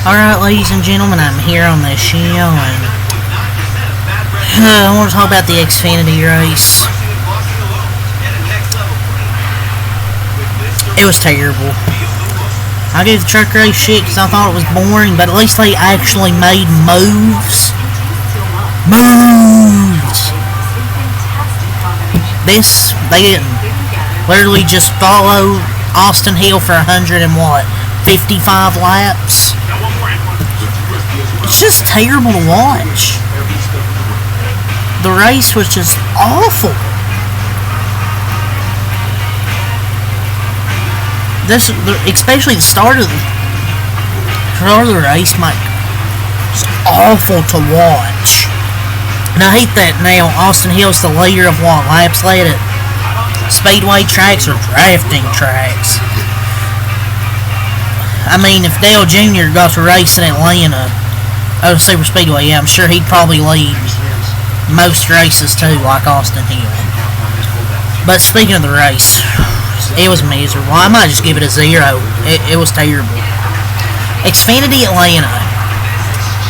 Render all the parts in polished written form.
Alright, ladies and gentlemen, I'm here on this show, and I want to talk about the Xfinity race. It was terrible. I gave the truck race shit because I thought it was boring, but at least they actually made moves. This, they didn't. Literally just follow Austin Hill for 155 laps. It's just terrible to watch. The race was just awful. Especially the start of the race, it's awful to watch. And I hate that now Austin Hill's the leader of what, laps led at speedway tracks or drafting tracks. I mean, if Dale Jr. got to race in Atlanta, super speedway, yeah, I'm sure he'd probably lead most races too, like Austin Hill. But speaking of the race, it was miserable. I might just give it a 0. It was terrible. Xfinity Atlanta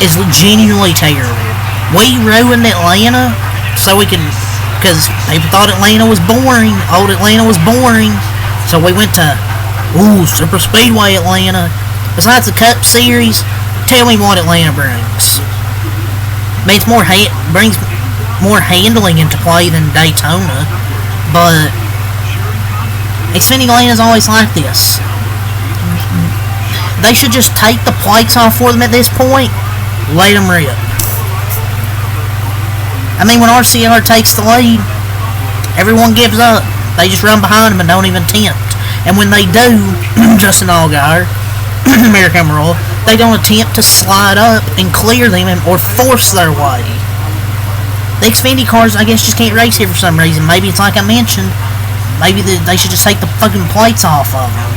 is genuinely terrible. We ruined Atlanta so we can, because people thought Atlanta was boring. Old Atlanta was boring. So we went to, super speedway Atlanta. Besides the Cup Series, tell me what Atlanta brings. I mean, brings more handling into play than Daytona, but Xfinity Atlanta's always like this. They should just take the plates off for them at this point. Let them rip. I mean, when RCR takes the lead, everyone gives up. They just run behind them and don't even attempt. And when they do, Justin Allgaier, American Emerald, they don't attempt to slide up and clear them or force their way. The Xfinity cars, I guess, just can't race here for some reason. Maybe it's like I mentioned. Maybe they should just take the fucking plates off of them.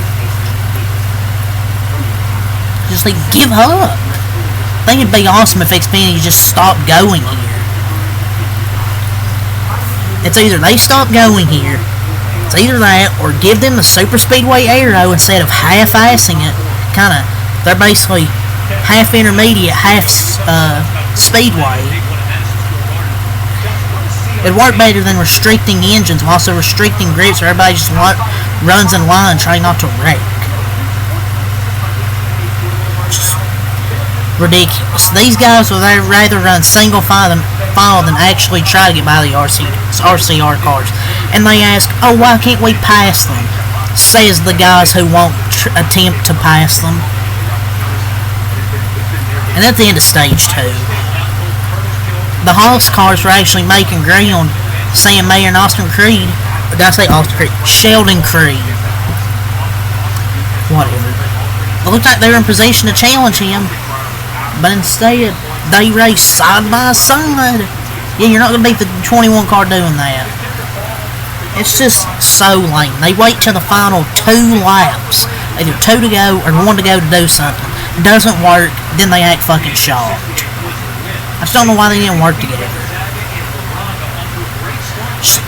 Just like, give up. I think it'd be awesome if Xfinity just stopped going here. It's either they stop going here, it's either that, or give them the super speedway aero instead of half-assing it. They're basically half intermediate, half speedway. It'd work better than restricting engines, while also restricting grips, so everybody just runs in line trying not to wreck. Just ridiculous. These guys would rather run single file than actually try to get by the RCR cars. And they ask, why can't we pass them? Says the guys who won't attempt to pass them. And at the end of stage 2, the Haas cars were actually making ground. Sam Mayer and Austin Creed. Or did I say Austin Creed? Sheldon Creed. Whatever. It looked like they were in position to challenge him. But instead, they race side by side. Yeah, you're not going to beat the 21 car doing that. It's just so lame. They wait till the final 2 laps. Either 2 to go or 1 to go to do something. It doesn't work, then they act fucking shocked. I just don't know why they didn't work together.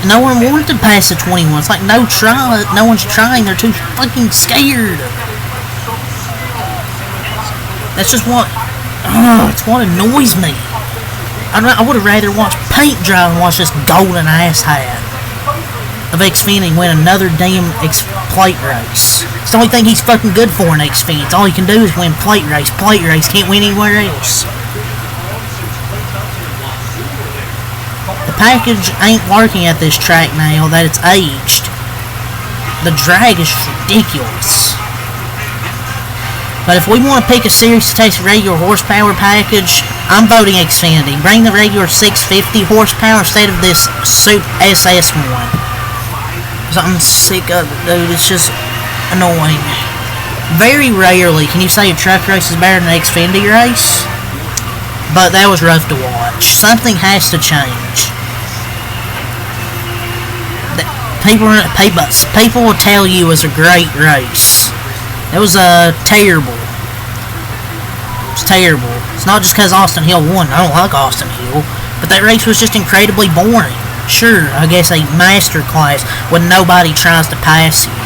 No one wanted to pass the 21. It's like, no one's trying. They're too fucking scared. That's just what... it's what annoys me. I would have rather watched paint dry than watch this golden ass hat of Xfinity win another damn plate race. It's the only thing he's fucking good for in Xfinity. All he can do is win plate race. Can't win anywhere else. The package ain't working at this track now that it's aged. The drag is ridiculous. But if we want to pick a series to take the regular horsepower package, I'm voting Xfinity. Bring the regular 650 horsepower instead of this SS1. I'm sick of it, dude. It's just annoying. Very rarely can you say a truck race is better than an Xfinity race, but that was rough to watch. Something has to change. People will tell you it was a great race. It was terrible. It's terrible. It's not just because Austin Hill won. I don't like Austin Hill. But that race was just incredibly boring. Sure, I guess a masterclass when nobody tries to pass you.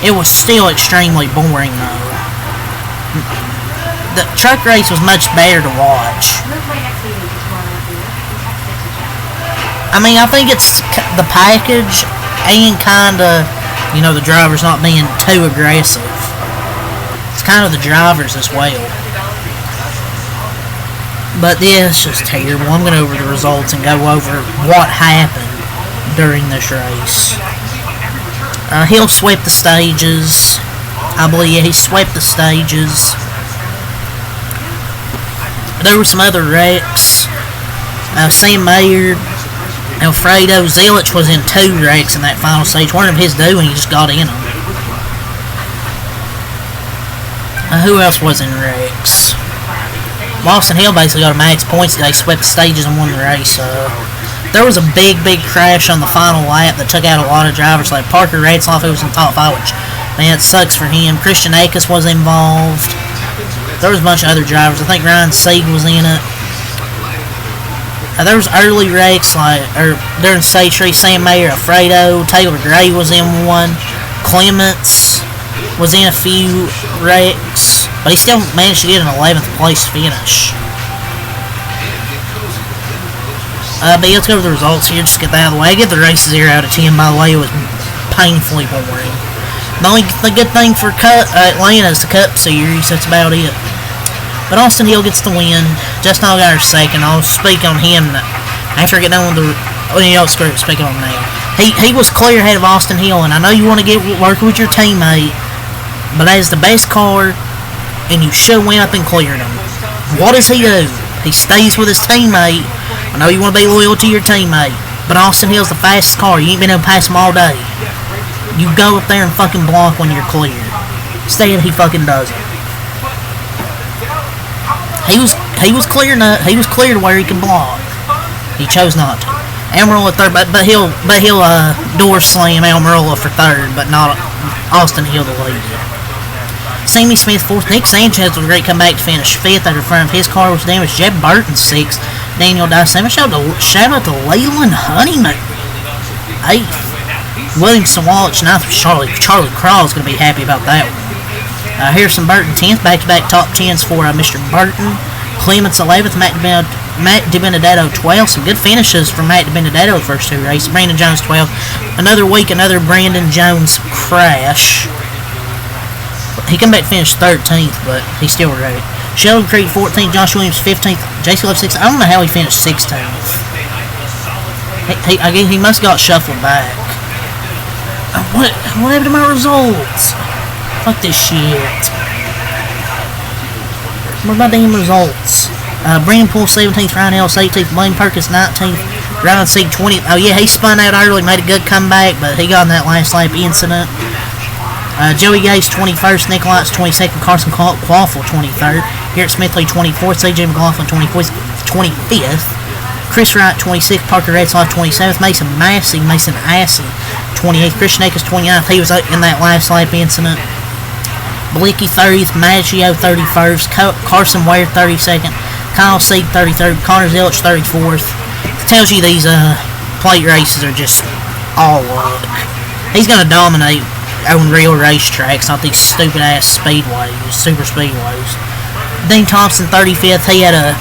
It was still extremely boring, though. the truck race was much better to watch. I mean, I think it's the package and kind of, you know, the drivers not being too aggressive. It's kind of the drivers as well. But yeah, it's just terrible. I'm going to go over the results and go over what happened during this race. Hill swept the stages. I believe he swept the stages. There were some other wrecks. Sam Mayer, Alfredo Zilich was in 2 wrecks in that final stage. One of his doing, he just got in them. Who else was in wrecks? Austin Hill basically got a max points. They swept the stages and won the race. There was a big crash on the final lap that took out a lot of drivers. Like Parker Retzloff, who was in top 5, which, man, it sucks for him. Christian Akis was involved. There was a bunch of other drivers. I think Ryan Sieg was in it. There was early wrecks, during stage 3, Sam Mayer, Alfredo, Taylor Gray was in one. Clements was in a few wrecks, but he still managed to get an 11th place finish. But let's go over the results here, just get that out of the way. I give the race a 0 out of 10, by the way. It was painfully boring. The good thing for Atlanta is the Cup Series. That's about it. But Austin Hill gets the win. Justin Allgaier second. I'll speak on him after I get done with the... Oh, you know, screw it. Speak on him now. He was clear ahead of Austin Hill, and I know you want to work with your teammate, but as the best car, and you should win up and clear him. What does he do? He stays with his teammate. I know you want to be loyal to your teammate, but Austin Hill's the fastest car. You ain't been able to pass him all day. You go up there and fucking block when you're clear. Instead, he fucking doesn't. He was clear to where he could block. He chose not to. Amarola third, but he'll door slam Amarola for third, but not Austin Hill the lead. Sammy Smith fourth. Nick Sanchez with a great comeback to finish fifth after front of his car was damaged. Jeb Burton sixth. Daniel Dye seventh. Shout out to Leyland Honeyman eighth. Williamson Walsh ninth. Charlie Crawl's going to be happy about that one. Harrison Burton 10th, back-to-back top 10s for Mr. Burton. Clements 11th, Matt DiBenedetto 12th. Some good finishes from Matt DiBenedetto the first 2 races. Brandon Jones 12th. Another Brandon Jones crash. He come back to finish 13th, but he's still right. Sheldon Creed 14th, Josh Williams 15th, J.C. Love 16th. I don't know how he finished 16th. He must have got shuffled back. What happened to my results? Fuck this shit. What about damn results? Brandon Poole 17th, Ryan Ellis 18th, Blaine Perkins 19th, Ryan Sieg 20th. Oh yeah, he spun out early, made a good comeback, but he got in that last lap incident. Joey Gase 21st, Nick Lights 22nd, Carson Quaffle 23rd, Garrett Smithley 24th, C.J. McLaughlin 25th, Chris Wright 26th, Parker Retzloff 27th, Mason Assey 28th, Christian Akers 29th. He was in that last lap incident. Blicky 30th, Maggio 31st, Carson Ware 32nd, Kyle Sieg 33rd, Connor Zilich 34th. It tells you these plate races are just all luck. He's going to dominate on real racetracks, not these stupid ass speedways, super speedways. Dean Thompson 35th, he had a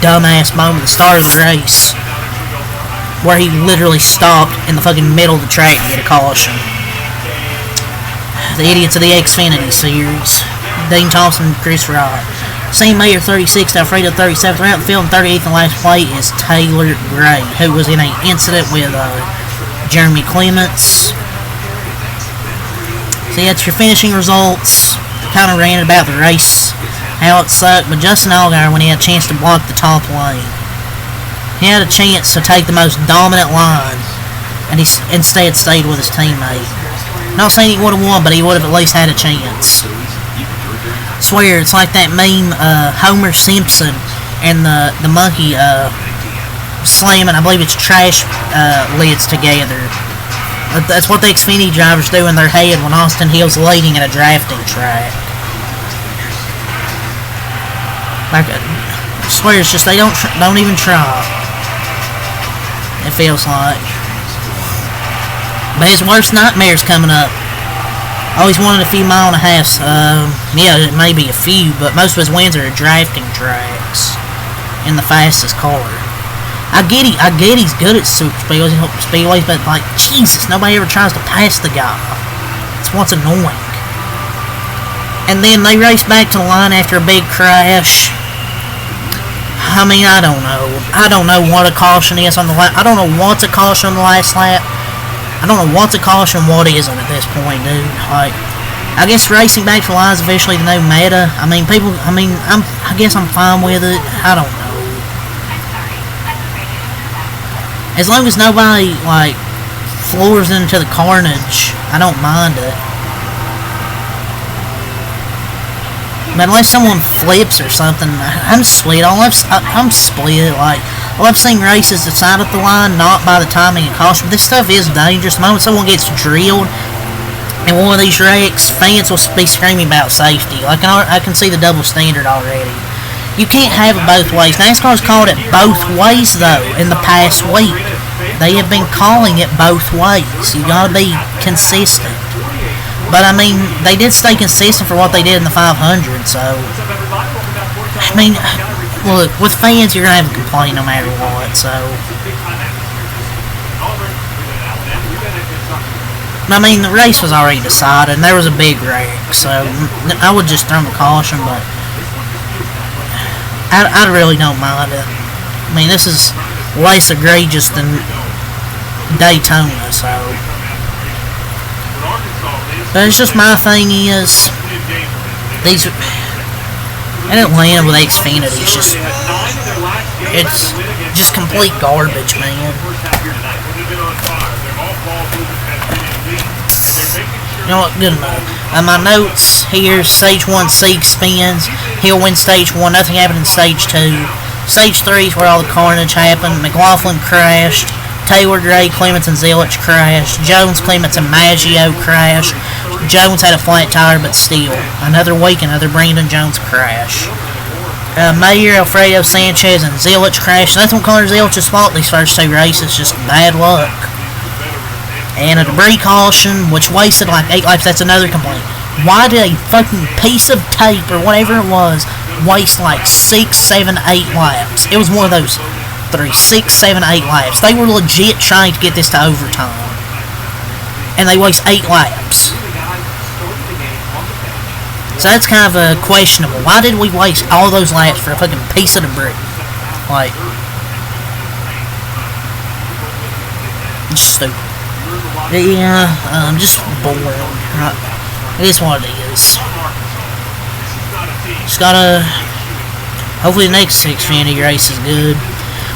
dumbass moment at the start of the race where he literally stopped in the fucking middle of the track to get a caution. The idiots of the Xfinity series. Dean Thompson, Chris Wright. Sam Mayer 36th, Alfredo 37th. Around the field and 38th in the last plate is Taylor Gray, who was in an incident with Jeremy Clements. See, that's your finishing results. Kind of ranted about the race, how it sucked, but Justin Allgaier, when he had a chance to block the top lane, he had a chance to take the most dominant line, and he instead stayed with his teammate. Not saying he would have won, but he would have at least had a chance. I swear, it's like that meme, Homer Simpson and the monkey slamming, I believe it's trash lids together. That's what the Xfinity drivers do in their head when Austin Hill's leading at a drafting track. Like, I swear, it's just they don't even try. It feels like. But his worst nightmare's coming up. Always wanted a few mile and a half. Yeah, it may be a few, but most of his wins are at drafting tracks in the fastest car. I get he's good at super speedways, but like Jesus, nobody ever tries to pass the guy. It's what's annoying. And then they race back to the line after a big crash. I mean, I don't know. I don't know what a caution is on the lap. I don't know what's a caution on the last lap. I don't know what's a caution, what isn't at this point, dude. Like, I guess racing back to the line is officially the new meta. I mean, people. I mean, I guess I'm fine with it. I don't know. As long as nobody like floors into the carnage, I don't mind it. But unless someone flips or something, I'm split. I'm split. Like, I love seeing races decide at the line, not by the timing and caution. But this stuff is dangerous. The moment someone gets drilled in one of these wrecks, fans will be screaming about safety. Like, I can see the double standard already. You can't have it both ways. NASCAR's called it both ways, though, in the past week. They have been calling it both ways. You gotta be consistent. But, I mean, they did stay consistent for what they did in the 500, so... I mean, look, with fans, you're going to have a complaint no matter what, so... I mean, the race was already decided, and there was a big wreck, so I would just throw the caution, but... I really don't mind it. I mean, this is less egregious than Daytona, so... But it's just my thing is these in Atlanta with Xfinity, it's just complete garbage, man. You know what? Good enough. My notes here: Stage 1, Sieg spins. He'll win Stage 1. Nothing happened in Stage 2. Stage 3 is where all the carnage happened. McLaughlin crashed. Taylor, Gray, Clements, and Zillich crashed. Jones, Clements, and Maggio crashed. Jones had a flat tire, but still. Another week, another Brandon Jones crash. Mayer, Alfredo, Sanchez, and Zillich crashed. Nothing Connor Zillich's fault these first two races, just bad luck. And a debris caution, which wasted like 8 laps. That's another complaint. Why did a fucking piece of tape, or whatever it was, waste like 6, 7, 8 laps? It was one of those 3, 6, 7, 8 laps. They were legit trying to get this to overtime. And they waste 8 laps. So that's kind of questionable. Why did we waste all those laps for a fucking piece of debris? Like, just stupid. Yeah, I'm just bored. It is what it is. Just gotta... Hopefully the next Xfinity race is good.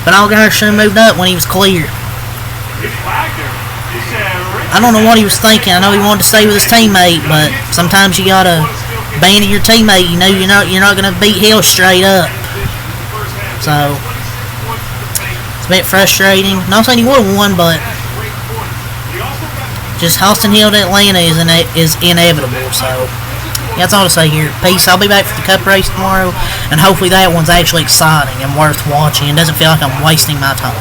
But Allgaier should have moved up when he was clear. I don't know what he was thinking. I know he wanted to stay with his teammate, but sometimes you gotta abandon your teammate. You know you're not gonna beat Hill straight up. So it's a bit frustrating. Not saying he would have won, but just Austin Hill to Atlanta is inevitable. So that's all to say here. Peace. I'll be back for the Cup race tomorrow, and hopefully that one's actually exciting and worth watching and doesn't feel like I'm wasting my time.